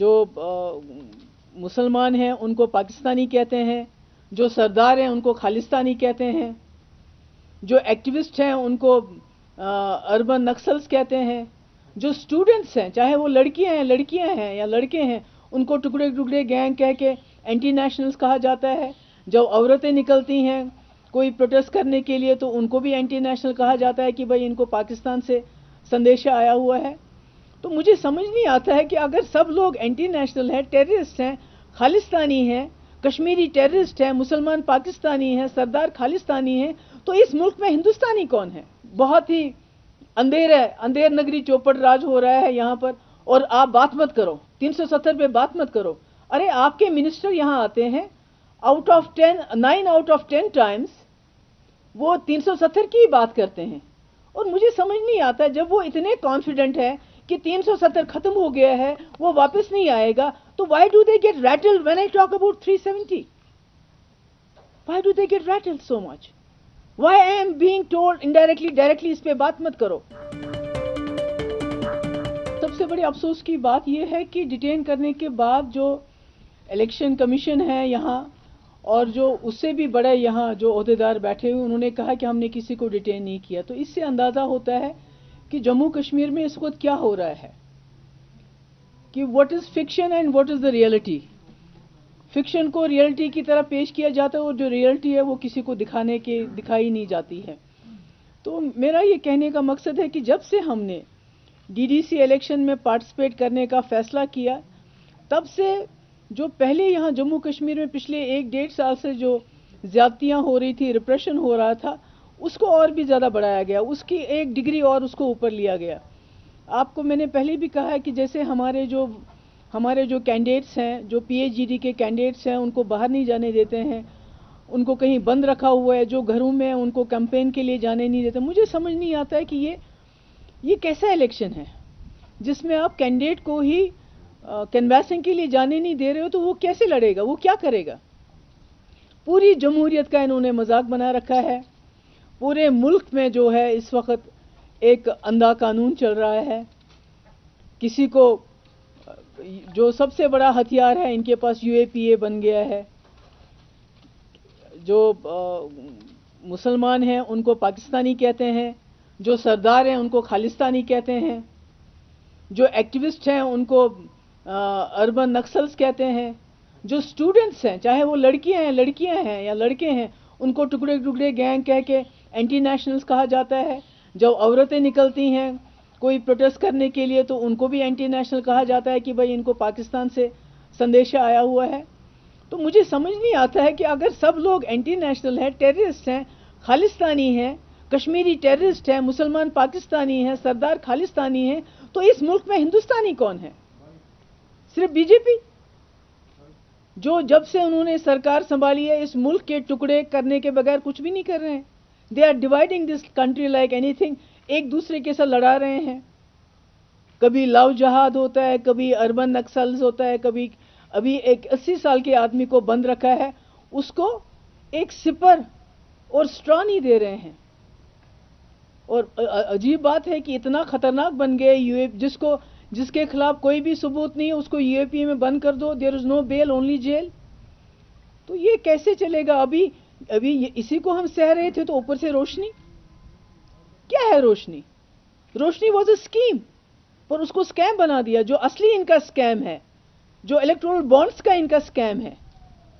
جو مسلمان ہیں ان کو پاکستانی کہتے ہیں، جو سردار ہیں ان کو خالستانی کہتے ہیں، جو ایکٹیوسٹ ہیں ان کو اربن نکسلز کہتے ہیں، جو اسٹوڈنٹس ہیں چاہے وہ لڑکیاں ہیں یا لڑکے ہیں ان کو ٹکڑے ٹکڑے گینگ کہہ کے اینٹی نیشنلز کہا جاتا ہے. جب عورتیں نکلتی ہیں کوئی پروٹیسٹ کرنے کے لیے تو ان کو بھی اینٹی نیشنل کہا جاتا ہے کہ بھئی ان کو پاکستان سے سندیشہ آیا ہوا ہے. تو مجھے سمجھ نہیں آتا ہے کہ اگر سب لوگ اینٹی نیشنل ہیں، ٹیررسٹ ہیں، خالستانی ہیں، کشمیری ٹیررسٹ ہیں، مسلمان پاکستانی ہیں، سردار خالستانی ہیں، تو اس ملک میں ہندوستانی کون ہے؟ بہت ہی اندھیر نگری چوپڑ راج ہو رہا ہے یہاں پر. اور آپ بات مت کرو 370 پہ بات مت کرو. ارے آپ کے منسٹر یہاں آتے ہیں 9 آؤٹ آف 10 ٹائمز وہ 370 کی بات کرتے ہیں. اور مجھے سمجھ نہیں آتا جب وہ اتنے کانفیڈنٹ ہے کہ 370 ختم ہو گیا ہے، وہ واپس نہیں آئے گا، تو why do they get rattled when I talk about 370? Why do they get rattled so much? Why I am being told directly اس پہ بات مت کرو. سب سے بڑی افسوس کی بات یہ ہے کہ ڈیٹین کرنے کے بعد جو الیکشن کمیشن ہے یہاں اور جو اس سے بھی بڑے یہاں جو عہدیدار بیٹھے ہوئے انہوں نے کہا کہ ہم نے کسی کو ڈیٹین نہیں کیا. تو اس سے اندازہ ہوتا ہے کہ جموں کشمیر میں اس وقت کیا ہو رہا ہے، کہ what is fiction and what is the reality. Fiction کو ریئلٹی کی طرح پیش کیا جاتا ہے اور جو ریئلٹی ہے وہ کسی کو دکھائی نہیں جاتی ہے. تو میرا یہ کہنے کا مقصد ہے کہ جب سے ہم نے ڈی ڈی سی الیکشن میں پارٹیسپیٹ کرنے کا فیصلہ کیا، تب سے جو پہلے یہاں جموں کشمیر میں پچھلے 1-1.5 سال سے جو زیادتیاں ہو رہی تھی، ریپریشن ہو رہا تھا، اس کو اور بھی زیادہ بڑھایا گیا، اس کی ایک ڈگری اور اس کو اوپر لیا گیا. آپ کو میں نے پہلے بھی کہا ہے کہ جیسے ہمارے جو کینڈیڈیٹس ہیں، جو پی ایچ ڈی کے کینڈیڈیٹس ہیں، ان کو باہر نہیں جانے دیتے ہیں، ان کو کہیں بند رکھا ہوا ہے، جو گھروں میں ان کو کیمپین کے لیے جانے نہیں دیتے. مجھے سمجھ نہیں آتا ہے کہ یہ کیسا الیکشن ہے جس میں آپ کینڈیڈیٹ کو ہی کینویسنگ کے لیے جانے نہیں دے رہے ہو، تو وہ کیسے لڑے گا، وہ کیا کرے گا؟ پوری جمہوریت کا انہوں نے مذاق بنا رکھا ہے. پورے ملک میں جو ہے اس وقت ایک اندھا قانون چل رہا ہے. کسی کو جو سب سے بڑا ہتھیار ہے ان کے پاس یو اے پی اے بن گیا ہے. جو مسلمان ہیں ان کو پاکستانی کہتے ہیں، جو سردار ہیں ان کو خالستانی کہتے ہیں، جو ایکٹیوسٹ ہیں ان کو اربن نکسلز کہتے ہیں، جو اسٹوڈنٹس ہیں چاہے وہ لڑکیاں ہیں یا لڑکے ہیں ان کو ٹکڑے ٹکڑے گینگ کہہ کے اینٹی نیشنلز کہا جاتا ہے. جب عورتیں نکلتی ہیں کوئی پروٹیسٹ کرنے کے لیے تو ان کو بھی اینٹی نیشنل کہا جاتا ہے کہ بھئی ان کو پاکستان سے سندیشہ آیا ہوا ہے. تو مجھے سمجھ نہیں آتا ہے کہ اگر سب لوگ اینٹی نیشنل ہیں، ٹیررسٹ ہیں، خالستانی ہیں، کشمیری ٹیررسٹ ہیں، مسلمان پاکستانی ہیں، سردار خالستانی ہیں، تو اس ملک میں ہندوستانی کون ہے؟ صرف بی جے پی، جو جب سے انہوں نے سرکار سنبھالی ہے اس ملک کے ٹکڑے کرنے کے بغیر کچھ بھی نہیں کر رہے ہیں. They are dividing this country like اینی تھنگ. ایک دوسرے کے ساتھ لڑا رہے ہیں. کبھی لو جہاد ہوتا ہے، کبھی اربن نکسلز ہوتا ہے، کبھی ابھی ایک 80 سال کے آدمی کو بند رکھا ہے، اس کو ایک سپر اور سٹرا نہیں دے رہے ہیں. اور عجیب بات ہے کہ اتنا خطرناک بن گئے جس کے خلاف کوئی بھی ثبوت نہیں ہے اس کو یو اے پی میں بند کر دو. دیر is no bell, only jail. تو یہ کیسے چلے گا؟ ابھی اسی کو ہم سہ رہے تھے تو اوپر سے روشنی. کیا ہے روشنی؟ روشنی واز اے اسکیم، پر اس کو اسکیم بنا دیا. جو اصلی ان کا اسکیم ہے، جو الیکٹورل بانڈز کا ان کا اسکیم ہے،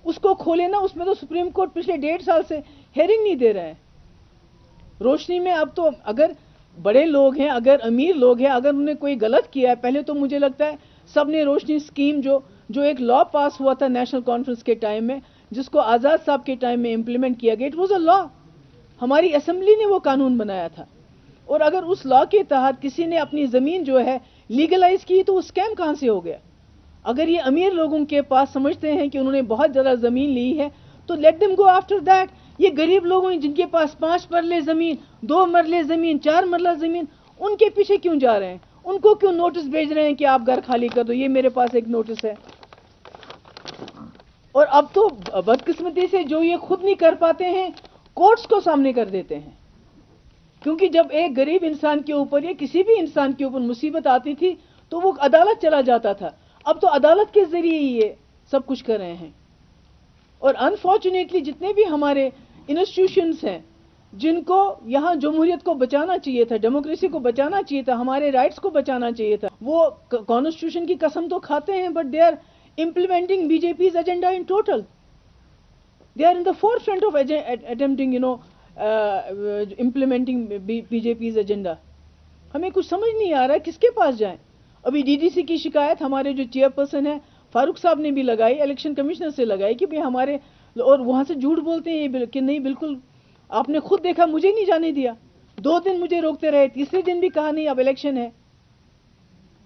اس کو کھولے نا. اس میں تو سپریم کورٹ پچھلے 1.5 سال سے ہیئرنگ نہیں دے رہا ہے. روشنی میں اب تو اگر بڑے لوگ ہیں، اگر امیر لوگ ہیں، اگر انہوں نے کوئی غلط کیا ہے، پہلے تو مجھے لگتا ہے سب نے روشنی اسکیم جو ایک لا پاس ہوا تھا نیشنل کانفرنس کے ٹائم میں، جس کو آزاد صاحب کے ٹائم میں امپلیمنٹ کیا گیا، اٹ واز اے لا. ہماری اسمبلی نے وہ قانون بنایا تھا. اور اگر اس لا کے تحت کسی نے اپنی زمین جو ہے لیگلائز کی تو وہ اسکیم کہاں سے ہو گیا؟ اگر یہ امیر لوگوں کے پاس سمجھتے ہیں کہ انہوں نے بہت زیادہ زمین لی ہے تو let them go after that. یہ غریب لوگ ہیں جن کے پاس 5 مرلے زمین، 2 مرلے زمین، 4 مرلہ زمین، ان کے پیچھے کیوں جا رہے ہیں؟ ان کو کیوں نوٹس بھیج رہے ہیں کہ آپ گھر خالی کر دو؟ یہ میرے پاس ایک نوٹس ہے. اور اب تو بدقسمتی سے جو یہ خود نہیں کر پاتے ہیں کورٹس کو سامنے کر دیتے ہیں. کیونکہ جب ایک غریب انسان کے اوپر یا کسی بھی انسان کے اوپر مصیبت آتی تھی تو وہ عدالت چلا جاتا تھا. اب تو عدالت کے ذریعے یہ سب کچھ کر رہے ہیں. اور انفارچونیٹلی جتنے بھی ہمارے انسٹیٹیوشنز ہیں جن کو یہاں جمہوریت کو بچانا چاہیے تھا, ڈیموکریسی کو بچانا چاہیے تھا, ہمارے رائٹس کو بچانا چاہیے تھا, وہ کانسٹیٹیوشن کی قسم تو کھاتے ہیں, but they are implementing BJP's agenda in total. They are in the forefront of attempting, implementing BJP's agenda. ہمیں کچھ سمجھ نہیں آ رہا ہے کس کے پاس جائیں. ابھی DDC کی شکایت ہمارے جو چیئر پرسن ہیں فاروق صاحب نے بھی لگائی, الیکشن کمشنر سے لگائی کہ بھئی ہمارے, اور وہاں سے جھوٹ بولتے ہیں کہ نہیں بالکل آپ نے خود دیکھا, مجھے نہیں جانے دیا, 2 دن مجھے روکتے رہے, تیسرے دن بھی کہا نہیں اب الیکشن ہے.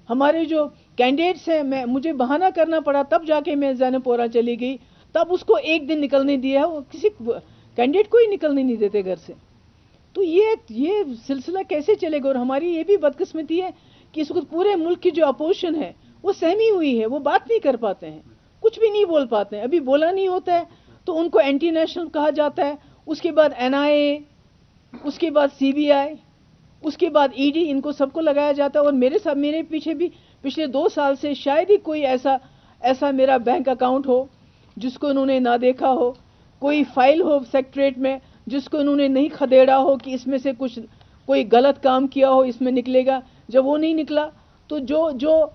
ہمارے جو کینڈیڈیٹس ہیں, مجھے بہانہ کرنا پڑا تب جا کے میں زینب پورہ چلی گئی, تب اس کو 1 دن نکلنے دیا ہے, وہ کسی کینڈیڈیٹ کو ہی نکلنے نہیں دیتے گھر سے. تو یہ سلسلہ کیسے چلے گا؟ اور ہماری یہ بھی بدقسمتی ہے کہ اس وقت پورے ملک کی جو اپوزیشن ہے وہ سہمی ہوئی ہے, وہ بات نہیں کر پاتے ہیں, کچھ بھی نہیں بول پاتے ہیں. ابھی بولا نہیں ہوتا ہے تو ان کو اینٹی نیشنل کہا جاتا ہے, اس کے بعد NIA, اس کے بعد CBI, اس کے بعد ED, ان کو سب کو لگایا جاتا ہے. اور میرے پیچھے بھی پچھلے 2 سال سے شاید ہی کوئی ایسا میرا بینک اکاؤنٹ ہو جس کو انہوں نے نہ دیکھا ہو, کوئی فائل ہو سیکریٹریٹ میں جس کو انہوں نے نہیں کھدیڑا ہو کہ اس میں سے کچھ کوئی غلط کام کیا ہو, اس میں نکلے گا. جب وہ نہیں نکلا تو جو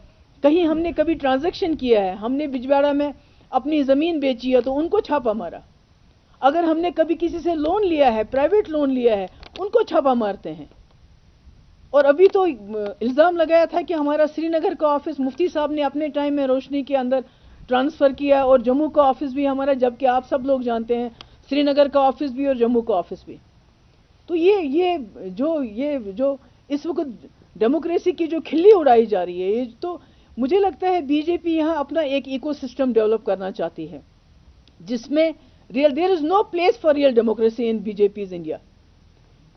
کہیں ہم نے کبھی ٹرانزیکشن کیا ہے, ہم نے بجبیڑا میں اپنی زمین بیچی ہے تو ان کو چھاپا مارا. اگر ہم نے کبھی کسی سے لون لیا ہے, پرائیویٹ لون لیا ہے, ان کو چھاپا مارتے ہیں. اور ابھی تو الزام لگایا تھا کہ ہمارا سری نگر کا آفس مفتی صاحب نے اپنے ٹائم میں روشنی کے اندر ٹرانسفر کیا, اور جموں کا آفس بھی ہمارا, جبکہ آپ سب لوگ جانتے ہیں سری نگر کا آفس بھی اور جموں کا آفس بھی. تو یہ جو اس وقت ڈیموکریسی کی جو کھلی اڑائی جا رہی ہے, یہ تو مجھے لگتا ہے BJP یہاں اپنا ایک ایکو سسٹم ڈیولپ کرنا چاہتی ہے جس میں there is no place for real democracy in BJP's India.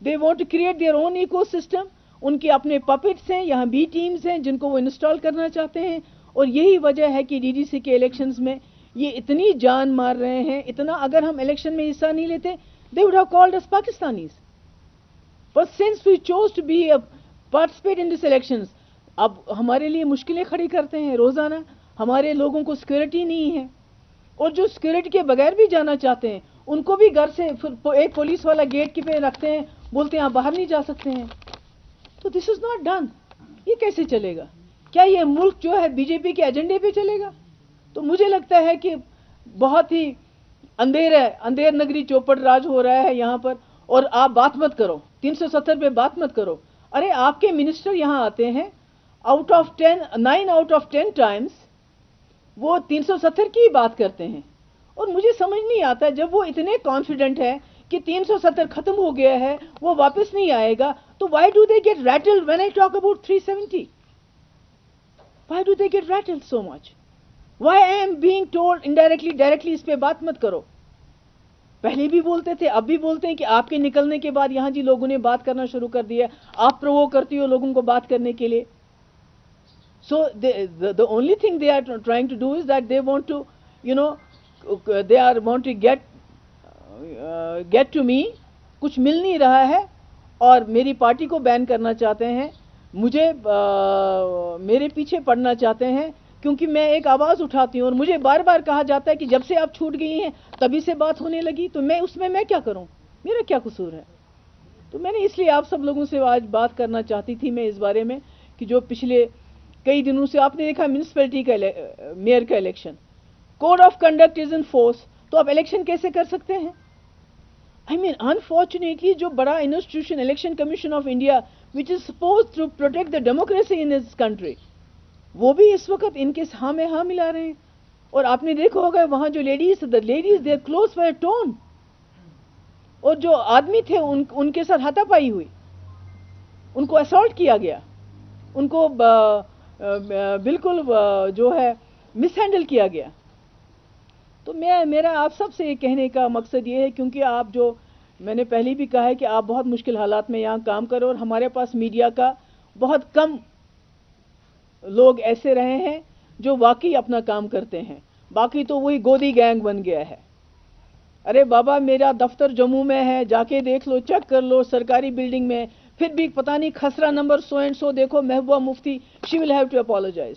They want to create their own ecosystem. ان کے اپنے پپٹس ہیں, یہاں B ٹیمز ہیں جن کو وہ انسٹال کرنا چاہتے ہیں, اور یہی وجہ ہے کہ DDC کے الیکشنز میں یہ اتنی جان مار رہے ہیں, اتنا. اگر ہم الیکشن میں حصہ نہیں لیتے they would have called us Pakistanis. But since we chose to participate in these elections, اب ہمارے لیے مشکلیں کھڑی کرتے ہیں روزانہ. ہمارے لوگوں کو سیکورٹی نہیں ہے, اور جو سیکورٹی کے بغیر بھی جانا چاہتے ہیں ان کو بھی گھر سے ایک پولیس والا گیٹ پہ رکھتے ہیں, بولتے ہیں آپ باہر نہیں جا سکتے ہیں. تو دس از ناٹ ڈن. یہ کیسے چلے گا؟ کیا یہ ملک جو ہے BJP کے ایجنڈے پہ چلے گا؟ تو مجھے لگتا ہے کہ بہت ہی اندھیر نگری چوپڑ راج ہو رہا ہے یہاں پر. اور آپ بات مت کرو 370 پہ, بات مت کرو. ارے آپ کے منسٹر یہاں آتے ہیں, 9 آؤٹ آف 10 ٹائمز وہ 370 کی بات کرتے ہیں. اور مجھے سمجھ نہیں آتا, جب وہ اتنے کانفیڈنٹ ہے کہ 370 ختم ہو گیا ہے, وہ واپس نہیں آئے گا, تو why do they get rattled when I talk about 370? Why do they get rattled so much? Why I am being told indirectly, directly اس پہ بات مت کرو. پہلے بھی بولتے تھے, اب بھی بولتے ہیں کہ آپ کے نکلنے کے بعد یہاں جی لوگوں نے بات کرنا شروع کر دیا, آپ پروو کرتی ہو لوگوں کو بات کرنے کے لیے. So the only thing they are trying to do is that they want to, want to get to me. کچھ مل نہیں رہا ہے اور میری پارٹی کو بین کرنا چاہتے ہیں, مجھے میرے پیچھے پڑنا چاہتے ہیں, کیونکہ میں ایک آواز اٹھاتی ہوں. اور مجھے بار بار کہا جاتا ہے کہ جب سے آپ چھوٹ گئی ہیں تبھی سے بات ہونے لگی. تو میں اس میں کیا کروں؟ میرا کیا قصور ہے؟ تو میں نے اس لیے آپ سب لوگوں سے آج بات کرنا چاہتی تھی میں اس بارے میں کہ جو پچھلے کئی دنوں سے آپ نے دیکھا میونسپلٹی کا میئر کا election, code of conduct is in force, تو آپ الیکشن کیسے کر سکتے ہیں؟ انفارچونیٹلی جو بڑا institution election commission of India which is supposed to protect the democracy in this country, وہ بھی اس وقت ان کے ہاں میں ہاں ملا رہے ہیں. اور آپ نے دیکھا ہوگا وہاں جو ladies they are close by tone, اور جو آدمی تھے ان کے ساتھ ہاتھا پائی ہوئی, ان کو اسالٹ کیا گیا, ان کو بالکل جو ہے مس ہینڈل کیا گیا. تو میرا آپ سب سے یہ کہنے کا مقصد یہ ہے, کیونکہ آپ جو میں نے پہلے بھی کہا ہے کہ آپ بہت مشکل حالات میں یہاں کام کرو, اور ہمارے پاس میڈیا کا بہت کم لوگ ایسے رہے ہیں جو واقعی اپنا کام کرتے ہیں, باقی تو وہی گودی گینگ بن گیا ہے. ارے بابا میرا دفتر جموں میں ہے, جا کے دیکھ لو, چیک کر لو, سرکاری بلڈنگ میں, پھر بھی پتہ نہیں خسرہ نمبر سو اینڈ سو دیکھو, محبوبہ مفتی شی ول ہیو ٹو اپالوجائز.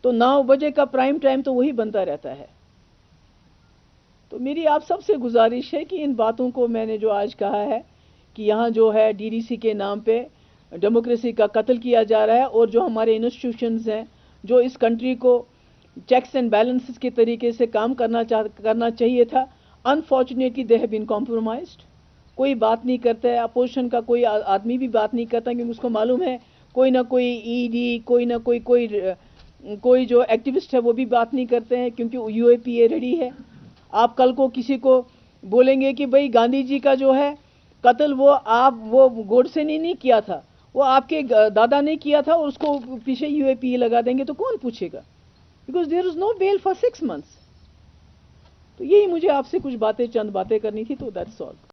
تو 9 بجے کا پرائم ٹائم تو وہی بنتا رہتا ہے. تو میری آپ سب سے گزارش ہے کہ ان باتوں کو میں نے جو آج کہا ہے کہ یہاں جو ہے ڈی ڈی سی کے نام پہ ڈیموکریسی کا قتل کیا جا رہا ہے، اور جو ہمارے انسٹیٹیوشنز ہیں جو اس کنٹری کو چیکس اینڈ بیلنسز کے طریقے سے کام کرنا چاہیے تھا، unfortunately they have been compromised. کوئی بات نہیں کرتا ہے، اپوزیشن کا کوئی آدمی بھی بات نہیں کرتا، کیونکہ اس کو معلوم ہے کوئی نہ کوئی ای ڈی، کوئی نہ کوئی جو ایکٹیوسٹ ہے وہ بھی بات نہیں کرتے ہیں، کیونکہ you a P a ready ہے. آپ کل کو کسی کو بولیں گے کہ بھئی گاندھی جی کا جو ہے قتل وہ گوڈسے نے نہیں کیا تھا، وہ آپ کے دادا نے کیا تھا، اور اس کو پیچھے یو اے پی اے لگا دیں گے تو کون پوچھے گا؟ Because there is no bail for 6 months. تو یہی مجھے آپ سے کچھ چند باتیں کرنی تھی، تو دیٹس آل.